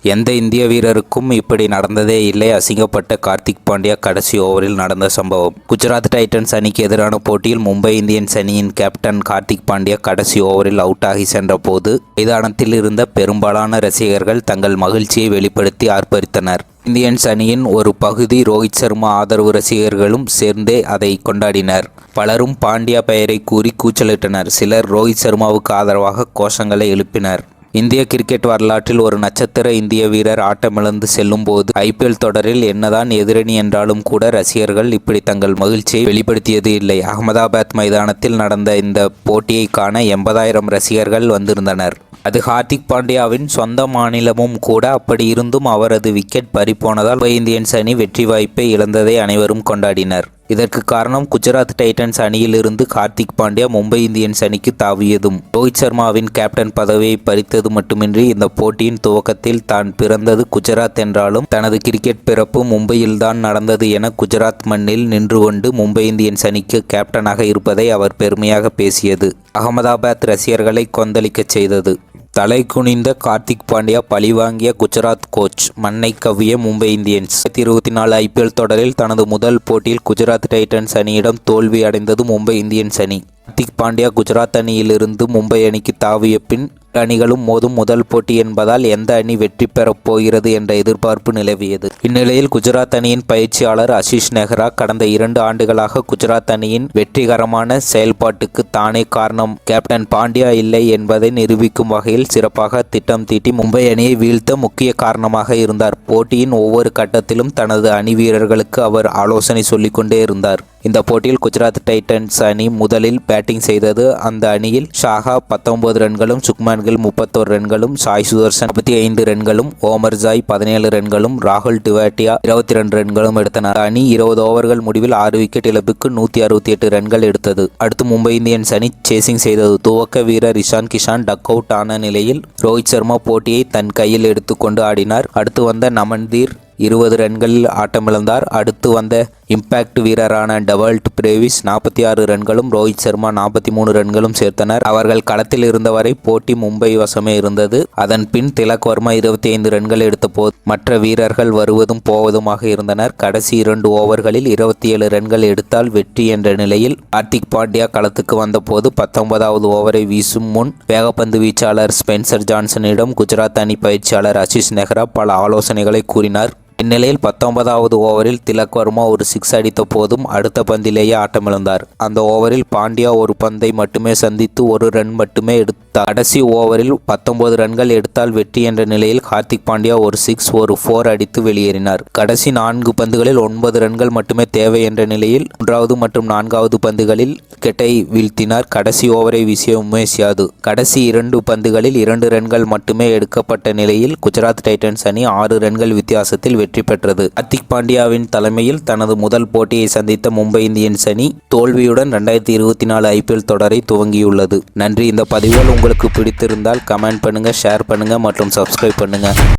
எந்த இந்திய வீரருக்கும் இப்படி நடந்ததே இல்லை. அசிங்கப்பட்ட கார்த்திக் பாண்டியா கடைசி ஓவரில் நடந்த சம்பவம். குஜராத் டைட்டன்ஸ் அணிக்கு எதிரான போட்டியில் மும்பை இந்தியன்ஸ் அணியின் கேப்டன் கார்த்திக் பாண்டியா கடைசி ஓவரில் அவுட் ஆகி சென்ற போது மைதானத்தில் இருந்த பெரும்பாலான ரசிகர்கள் தங்கள் மகிழ்ச்சியை வெளிப்படுத்தி ஆர்ப்பரித்தனர். இந்தியன்ஸ் அணியின் ஒரு பகுதி ரோஹித் சர்மா ஆதரவு ரசிகர்களும் சேர்ந்தே அதை கொண்டாடினர். பலரும் பாண்டியா பெயரை கூறி கூச்சலிட்டனர். சிலர் ரோஹித் சர்மாவுக்கு ஆதரவாக கோஷங்களை எழுப்பினர். இந்திய கிரிக்கெட் வரலாற்றில் ஒரு நட்சத்திர இந்திய வீரர் ஆட்டமிழந்து செல்லும் போது IPL தொடரில் என்னதான் எதிரணி என்றாலும் கூட ரசிகர்கள் இப்படி தங்கள் மகிழ்ச்சியை வெளிப்படுத்தியது இல்லை. அகமதாபாத் மைதானத்தில் நடந்த இந்த போட்டியை காண 80,000 ரசிகர்கள் வந்திருந்தனர். அது ஹார்திக் பாண்டியாவின் சொந்த மாநிலமும் கூட. அப்படி இருந்தும் அவரது விக்கெட் பறிபோனதால் மும்பை இந்தியன்ஸ் அணி வெற்றி வாய்ப்பை இழந்ததை அனைவரும் கொண்டாடினர். இதற்கு காரணம் குஜராத் டைட்டன்ஸ் அணியிலிருந்து கார்த்திக் பாண்டியா மும்பை இந்தியன்ஸ் அணிக்கு தாவியதும் ரோஹித் சர்மாவின் கேப்டன் பதவியை பறித்தது மட்டுமின்றி இந்த போட்டியின் துவக்கத்தில் தான் பிறந்தது குஜராத் என்றாலும் தனது கிரிக்கெட் பிறப்பு மும்பையில்தான் நடந்தது என குஜராத் மண்ணில் நின்று கொண்டு மும்பை இந்தியன்ஸ் அணிக்கு கேப்டனாக இருப்பதை அவர் பெருமையாக பேசியது அகமதாபாத் ரசிகர்களை கொந்தளிக்கச் செய்தது. தலை குனிந்த கார்த்திக் பாண்டியா பழிவாங்கிய குஜராத் கோச், மண்ணை கவ்விய மும்பை இந்தியன்ஸ். 2024 IPL தொடரில் தனது முதல் போட்டியில் குஜராத் டைட்டன்ஸ் அணியிடம் தோல்வி அடைந்தது மும்பை இந்தியன்ஸ் அணி. கார்த்திக் பாண்டியா குஜராத் அணியிலிருந்து மும்பை அணிக்கு தாவிய பின் அணிகளும் மோதும் முதல் போட்டி என்பதால் எந்த அணி வெற்றி பெறப் போகிறது என்ற எதிர்பார்ப்பு நிலவியது. இந்நிலையில் குஜராத் அணியின் பயிற்சியாளர் ஆஷிஷ் நெஹ்ரா கடந்த 2 ஆண்டுகளாக குஜராத் அணியின் வெற்றிகரமான செயல்பாட்டுக்கு தானே காரணம், கேப்டன் பாண்டியா இல்லை என்பதை நிரூபிக்கும் வகையில் சிறப்பாக திட்டம் தீட்டி மும்பை அணியை வீழ்த்த முக்கிய காரணமாக இருந்தார். போட்டியின் ஒவ்வொரு கட்டத்திலும் தனது அணி வீரர்களுக்கு அவர் ஆலோசனை சொல்லிக்கொண்டே இருந்தார். இந்த போட்டியில் குஜராத் டைட்டன்ஸ் அணி முதலில் பேட்டிங் செய்தது. அந்த அணியில் ஷாஹா 19 ரன்களும், சுக்மன் கில் 31 ரன்களும், சாய் சுதர்சன் 35 ரன்களும், ஓமர் ஜாய் 17 ரன்களும், ராகுல் டிவாட்டியா 22 ரன்களும் எடுத்தனர். அணி 20 ஓவர்கள் முடிவில் 6 விக்கெட் இழப்புக்கு 168 ரன்கள் எடுத்தது. அடுத்து மும்பை இந்தியன்ஸ் அணி சேசிங் செய்தது. துவக்க வீரர் இஷான் கிஷான் டக் அவுட் ஆன நிலையில் ரோஹித் சர்மா போட்டியை தன் கையில் எடுத்துக்கொண்டு ஆடினார். அடுத்து வந்த நமன்தீர் 20 ரன்களில் ஆட்டமிழந்தார். அடுத்து வந்த இம்பாக்ட் வீரரான டெவால்ட் பிரேவிஸ் 46 ரன்களும், ரோஹித் சர்மா 43 ரன்களும் சேர்த்தனர். அவர்கள் களத்தில் இருந்தவரை போட்டி மும்பை வசமே இருந்தது. அதன் பின் திலக் வர்மா 25 ரன்கள் எடுத்த போது மற்ற வீரர்கள் வருவதும் போவதுமாக இருந்தனர். கடைசி 2 ஓவர்களில் 27 ரன்கள் எடுத்தால் வெற்றி என்ற நிலையில் கார்த்திக் பாண்டியா களத்துக்கு வந்தபோது 19வது ஓவரை வீசும் முன் வேகப்பந்து வீச்சாளர் ஸ்பென்சர் ஜான்சனிடம் குஜராத் அணி பயிற்சியாளர் ஆஷிஷ் நெஹ்ரா பல ஆலோசனைகளை கூறினார். இந்நிலையில் 19வது ஓவரில் திலக் வர்மா ஒரு 6 அடித்த போதும் அடுத்த பந்திலேயே ஆட்டமிழந்தார். அந்த ஓவரில் பாண்டியா ஒரு பந்தை மட்டுமே சந்தித்து 1 ரன் மட்டுமே எடுத்தார். கடைசி ஓவரில் 19 ரன்கள் எடுத்தால் வெற்றி என்ற நிலையில் கார்த்திக் பாண்டியா ஒரு 6 ஒரு 4 அடித்து வெளியேறினார். கடைசி 4 பந்துகளில் 9 ரன்கள் மட்டுமே தேவை என்ற நிலையில் 3வது மற்றும் 4வது பந்துகளில் விக்கெட்டை வீழ்த்தினார். கடைசி ஓவரை வீசிய உமேஷ் யாதவ் கடைசி 2 பந்துகளில் 2 ரன்கள் மட்டுமே எடுக்கப்பட்ட நிலையில் குஜராத் டைட்டன்ஸ் அணி 6 ரன்கள் வித்தியாசத்தில் வெற்றி பெற்றது. கார்த்திக் பாண்டியாவின் தலைமையில் தனது முதல் போட்டியை சந்தித்த மும்பை இந்தியன்ஸ் அணி தோல்வியுடன் 2024 IPL தொடரை துவங்கியுள்ளது. நன்றி. இந்த பதிவுகள் உங்களுக்கு பிடித்திருந்தால் கமெண்ட் பண்ணுங்க, ஷேர் பண்ணுங்க மற்றும் சப்ஸ்கிரைப் பண்ணுங்க.